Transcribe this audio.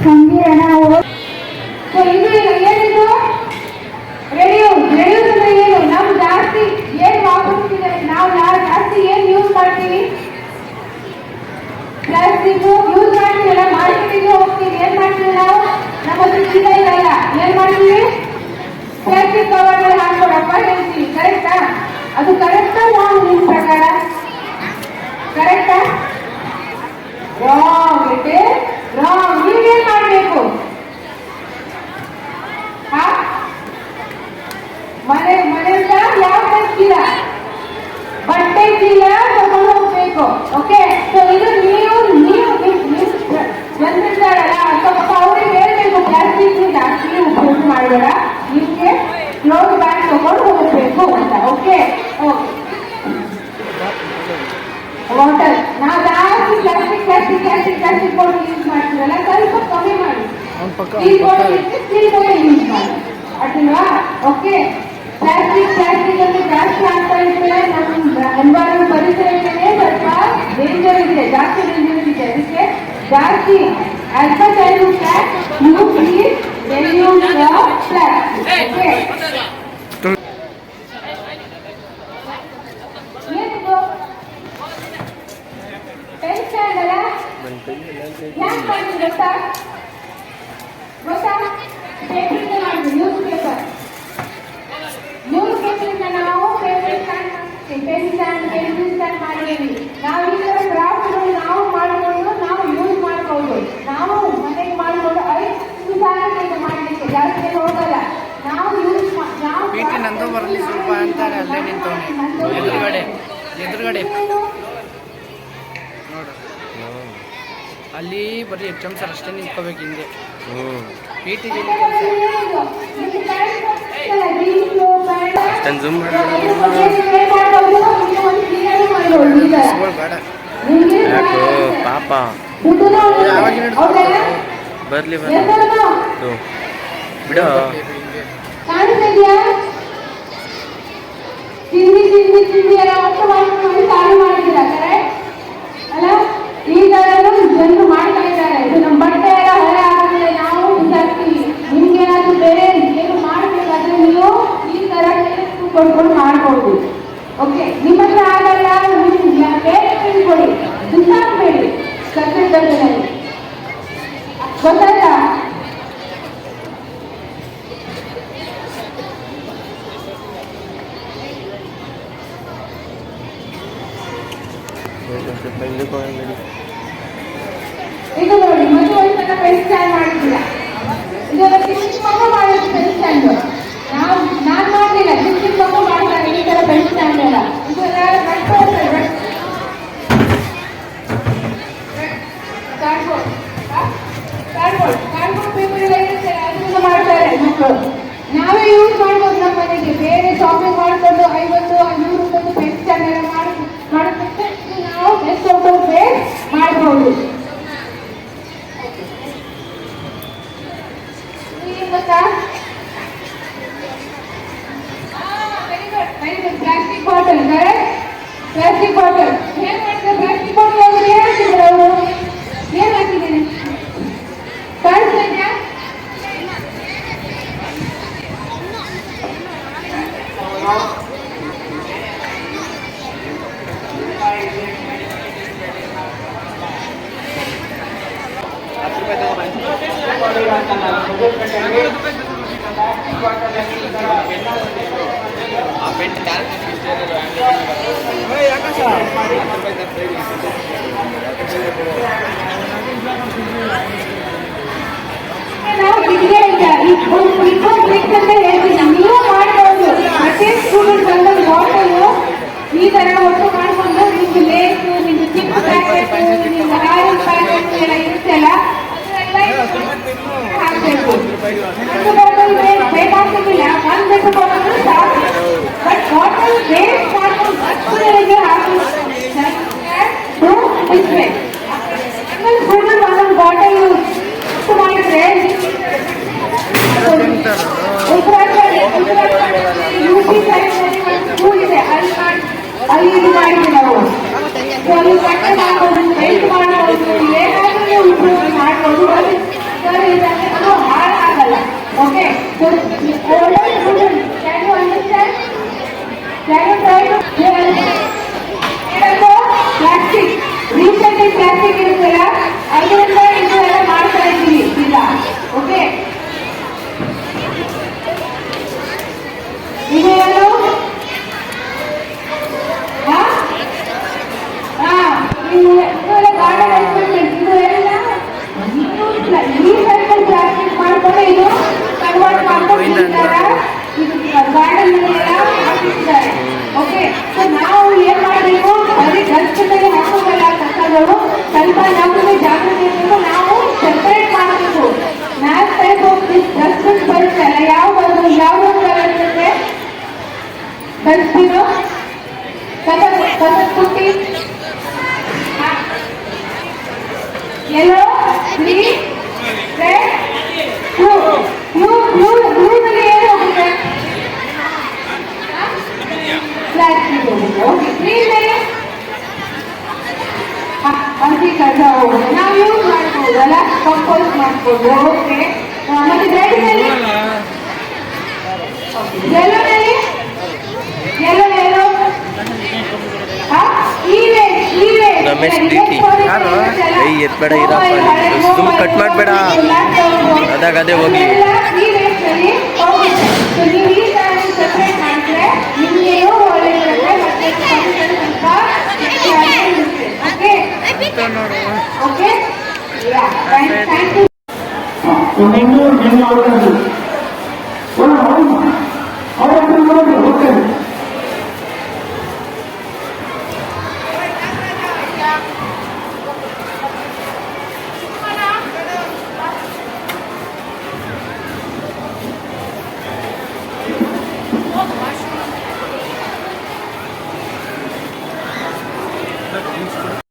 ಸಂಗೀರಣ ಇದು ಏನಿದು ರೆಡಿಯೂಸ್ ಏನು ನಾವು ಜಾಸ್ತಿ ಏನ್ ವಾಪಸ್ತಿದೆ ನಾವು ಜಾಸ್ತಿ ಏನ್ ಯೂಸ್ ಮಾಡ್ತೀವಿ ಪ್ಲಾಸ್ಟಿಕ್ ಯೂಸ್ ಮಾಡ್ತೀವಲ್ಲ ಮಾರ್ಕೆಟಿಗೆ ಹೋಗ್ತೀವಿ ಏನ್ ಮಾಡ್ತೀವಿ ನಾವು ನಮ್ಮ ಹತ್ರ ಚೀಲ ಇರಲ್ಲ ಏನ್ ಮಾಡ್ತೀವಿ ಪ್ಲಾಸ್ಟಿಕ್ ಕವರ್ಗಳು ಹಾಕೊಡಪ್ಪ ಹೇಳ್ತೀವಿ ಕರೆಕ್ಟಾ ಅದು ಕರೆಕ್ಟಾ ನಾವು ನಿಮ್ ಪ್ರಕಾರ ಕರೆಕ್ಟಾ ರಾಂಗ್ ರಾಂಗ್ ನೀವೇನ್ ಮಾಡ್ಬೇಕು ಮನೆಯಿಂದ ಯಾವ ಚೀಲ ಬಟ್ಟೆ ಚೀಲ ತಗೊಂಡು ಹೋಗ್ಬೇಕು ಓಕೆ ಸೊ ಇದು ನೀವು ಜನರಿದ್ದಾರಲ್ಲ ಸ್ವಲ್ಪ ಅವ್ರಿಗೆ ಹೇಳ್ಬೇಕು ಪ್ಲಾಸ್ಟಿಕ್ ಜಾಸ್ತಿ ಉಪಯೋಗ ಮಾಡಬೇಡ ನಿಮ್ಗೆ ಕ್ಲೋತ್ ಬ್ಯಾಗ್ ತಗೊಂಡು ಹೋಗಬೇಕು ಅಂತ ಓಕೆ ವಾಟರ್ ನಾವು ಜಾಸ್ತಿ ಪ್ಲಾಸ್ಟಿಕ್ ಬಾಟಲ್ ಯೂಸ್ ಮಾಡ್ತೀವಲ್ಲ ಸ್ವಲ್ಪ ಕಮ್ಮಿ ಮಾಡಿ ಸ್ಟೀಲ್ ಬಾಟಲ್ ಯೂಸ್ ಮಾಡಿ ಅಲ್ವಾ ಓಕೆ ಪ್ಲಾಸ್ಟಿಕ್ ಅಂದ್ರೆ ಜಾಸ್ತಿ ಆಗ್ತಾ ಇದ್ರೆ ನಮ್ಮ ಎನ್ವೈರನ್ಮೆಂಟ್ ಪರಿಸರಕ್ಕೆ ಸ್ವಲ್ಪ ಡೇಂಜರ್ ಇದೆ ಜಾಸ್ತಿ ಡೇಂಜರ್ ಇದೆ ಅದಕ್ಕೆ ಜಾಸ್ತಿ as much as you can you please reduce the plastic okay ಏನಿದು ಪೆನ್ ಸ್ಟ್ಯಾಂಡ್ ಅಲ್ಲ ಯಾಕೆ ಮಾಡಿದ್ರು ಗೊತ್ತಾ ಪೇಪರಿಂದ ಮಾಡಿದ್ರು ನ್ಯೂಸ್ ಪೇಪರ್ ನಾವು ಪೇಪರ್ ಸ್ಟ್ಯಾಂಡ್ ಪೆನ್ ಸ್ಟ್ಯಾಂಡ್ ಮಾಡಿದ್ದೀವಿ ನಾವು ಈ ತರ ಕ್ರಾಫ್ಟ್ಗಳು ನಾವು ಮಾಡಿಕೊಂಡು ನಾವು ಯೂಸ್ ಮಾಡ್ಕೊಂಡು ನಾವು ಮನೆಗೆ ಮಾಡಿಕೊಂಡು 5 ಸಾವಿರ ಮಾಡಲಿಕ್ಕೆ ಜಾಸ್ತಿ ಹೋಗಲ್ಲ ನಾವು ಯೂಸ್ ನಾವು ನಂದು ಬರಲಿ ಸ್ವಲ್ಪ ಅಂತಾರೆ ಅಲ್ಲೇ ನಿಂತವನೆ ಎದುರುಗಡೆ ನೋಡು ಅಲ್ಲಿ ಬರೀ ಎಕ್ಸಾಮ್ ಸರ್ ಅಷ್ಟೇ ನಿಂತ್ಕೋಬೇಕು ಹಿಂದೆ ಪೀಟಿಗೆ ಯಾಕೋ ಪಾಪ ಬರ್ಲಿ ಬಿಡು ತಿಂಡಿ ಎಲ್ಲ ಒಟ್ಟು ಮಾಡ್ಕೊಂಡು ಚಾಲು ಮಾಡಿದ್ದೀರಾ ಕರೆಕ್ಟ್ ಅಲ್ಲ ಈ ತರ ಜನರು ಮಾಡ್ತಾ ಇದ್ದಾರೆ ಇದು ನಮ್ಮ ಬಟ್ಟೆ ಎಲ್ಲ ಹೊರೆ ಆಗುತ್ತೆ ನಾವು ಬಿಸಾಕ್ತೀವಿ ನಿಮ್ಗೇನಾದ್ರೂ ಬೇರೆ ಏನು ಮಾಡಬೇಕಾದ್ರೆ ನೀವು ಈ ತರ ಕೊಡ್ಕೊಂಡು ಮಾಡ್ಬೋದು ಓಕೆ ನಿಮ್ಮ ಹತ್ರ ಆಗಲ್ಲ ಬೇರೆ ಕೊಡಿ ಬಿಸಾಕ್ಬೇಡಿ ಕಟ್ಟಡ ಡಬ್ಬದಲ್ಲಿ ಗೊತ್ತಾಯ್ತಾ ಇದು ನೋಡಿ ಮತ್ತೆ ಒಂದ್ಸಲ ಪೆನ್ ಸ್ಟ್ಯಾಂಡ್ ಮಾಡಿದ್ದಿಲ್ಲ ಇದೆಲ್ಲ ಚಿಕ್ಕ ಮಗು ಮಾಡಿದ್ರು ಪೆನ್ ಸ್ಟ್ಯಾಂಡ್ ನಾನು ಮಾಡಲಿಲ್ಲ ಚಿಕ್ಕ ಮಗು ಮಾಡ್ತಾರೆ ಈ ತರ ಪೆನ್ ಸ್ಟ್ಯಾಂಡ್ ಎಲ್ಲ ಇದೆಲ್ಲ ಕಾರ್ಡ್ಬೋರ್ಡ್ ಪೇಪರ್ ಎಲ್ಲ ಇರುತ್ತೆ ಅದನ್ನ ಮಾಡ್ತಾರೆ ಮಕ್ಕಳು ನಾವೇ ಯೂಸ್ ಮಾಡ್ಬೋದು ನಮ್ಮ ಮನೆಗೆ ಬೇರೆ ಶಾಪಿಂಗ್ ಮಾಡ್ಕೊಂಡು 50-100 ರೂಪಾಯಿ ಪೆನ್ ಸ್ಟ್ಯಾಂಡ್ ಎಲ್ಲ ಮಾಡಿದ್ರೆ ನಾವು ಬೆಸ್ಟ್ ಔಟ್ ಆಫ್ ವೇಸ್ಟ್ ಮಾಡಬಹುದು ಗೊತ್ತಾ plastic bottle correct plastic bottle ಏನ್ ಮಾಡ್ತಾರೆ ಪ್ಲಾಸ್ಟಿಕ್ ಬಾಟಲ್ ಅವರು ಏನ್ ಹಾಕಿದ್ರು ಅವರು ಏನ್ ಹಾಕಿದ್ದೀನಿ ಕಾಣಿಸ್ತಾ ಇದೆಯಾ ನೀವು ಮಾಡ್ಬೋದು ಮತ್ತೆ ಸ್ಕೂಲ್ ಬಂದಾಗ ಬಾಟಲು ಈ ತರ ಒಟ್ಟು ಮಾಡ್ಕೊಂಡು ನಿಮ್ಗೆ ಲೇಸು ನಿಮ್ಗೆ ಚಿಪ್ಸ್ ಪ್ಯಾಕೆಟ್ ನಿಮ್ಗೆ ಆಯಿಲ್ ಪ್ಯಾಕೆಟ್ ಎಲ್ಲ ಇರುತ್ತಲ್ಲ ಹಾಕ್ಬೇಕು ಬಾಟಲ್ ಬೇಕಾಗ್ತಿಲ್ಲ ಒಂದ್ ಬೇಕು ಬಾಟಲ್ ಸಾಕು ಬಟ್ ಬಾಟಲ್ ವೇಸ್ಟ್ ಮಾಡ್ಕೊಂಡು ಹಚ್ಚುಗಳಿಗೆ ಹಾಕಿ ಸ್ಕೂಲಲ್ಲಿ ಒಂದೊಂದು ಬಾಟಲ್ ಮಾಡಿದ್ರೆ ಸ್ಕೂಲ್ ಇದೆ ಅಲ್ಲಿ ಇದು ಮಾಡಿದ್ವಿ ನಾವು. ಸೊ ನೀವು ಕಟ್ಟೆ ಮಾಡ್ಬೋದು, ಪೇಂಟ್ ಮಾಡ್ಬೋದು, ಏನಾದ್ರೂ ನೀವು ಇಂಪ್ರೂವ್ ಮಾಡ್ಬೋದು. ಸರ್ ಇದಂದ್ರೆ ಅದು ಹಾಳಾಗಲ್ಲ. Okay, so older student, can you understand? Can you try to plastic, recycle plastic ಇರುತ್ತಲ್ಲ, ಅದರಿಂದ ಇದು ಎಲ್ಲ ಮಾಡ್ತಾ ಇದ್ದೀವಿ ಈಗ. ಓಕೆ, ಇದು ಏನು? ಇದೆಲ್ಲ ಗಾರ್ಡನ್ ಎಕ್ಸ್ಪೆರಿಮೆಂಟ್. ಇದು ಎಲ್ಲ ರೀಸೈಕಲ್ ಪ್ಲಾಸ್ಟಿಕ್ ಮಾಡ್ಕೊಂಡು ಇದು ಕನ್ವರ್ಟ್ ಮಾಡ್ಕೊಂಡು ಈ ತರ ಇದು ಗಾರ್ಡನ್ ಎಲ್ಲ ಹಾಕಿರ್ತಾರೆ. ಓಕೆ, ಸೊ ನಾವು ಏನ್ ಮಾಡಬೇಕು, ಬರೀ ಡಸ್ಟ್ಬಿನ್ನಲ್ಲಿ ಹಾಕೋದಲ್ಲ ಕಸಗಳು, ಸ್ವಲ್ಪ ನಮಗೆ ಜಾಗೃತಿ ಇರಬೇಕು. ನಾವು ಸೆಪರೇಟ್ ಮಾಡಬೇಕು. Math type of this dustbin ಬರುತ್ತಲ್ಲ, ಯಾವ್ದು ಬರುತ್ತೆ ಡಸ್ಟ್ಬಿನ್, ಕಸ ಪುಟ್ಟಿ, ಯೆಲ್ಲೋ, ಗ್ರೀನ್, ರೆಡ್, ಬ್ಲೂನಲ್ಲಿ ಏನು ಹೋಗುತ್ತೆ? ಪ್ಲಾಸ್ಟಿಕ್ ಹೋಗುತ್ತೆ. ಓಕೆ, ಗ್ರೀನ್ನಲ್ಲಿ ಹಸಿ ಕಸ ಹೋಗುತ್ತೆ. ನಾವು ಯೂಸ್ ಮಾಡ್ಬೋದಲ್ಲ, ಕಂಪೋಸ್ಟ್ ಮಾಡ್ಬೋದು. ಓಕೆ, ಮತ್ತೆ ರೆಡ್ನಲ್ಲಿ, ಯೆಲ್ಲೋನಲ್ಲಿ, ಯೆಲ್ಲೋ ರಮೇಶ್ ಪ್ರೀತಿ ಎತ್ಬೇಡ ಇರಪ್ಪ, ಸುಮ್ ಕಟ್ ಮಾಡಬೇಡ, ಅದೇ ಹೋಗ್ಲಿ. ಓಕೆ,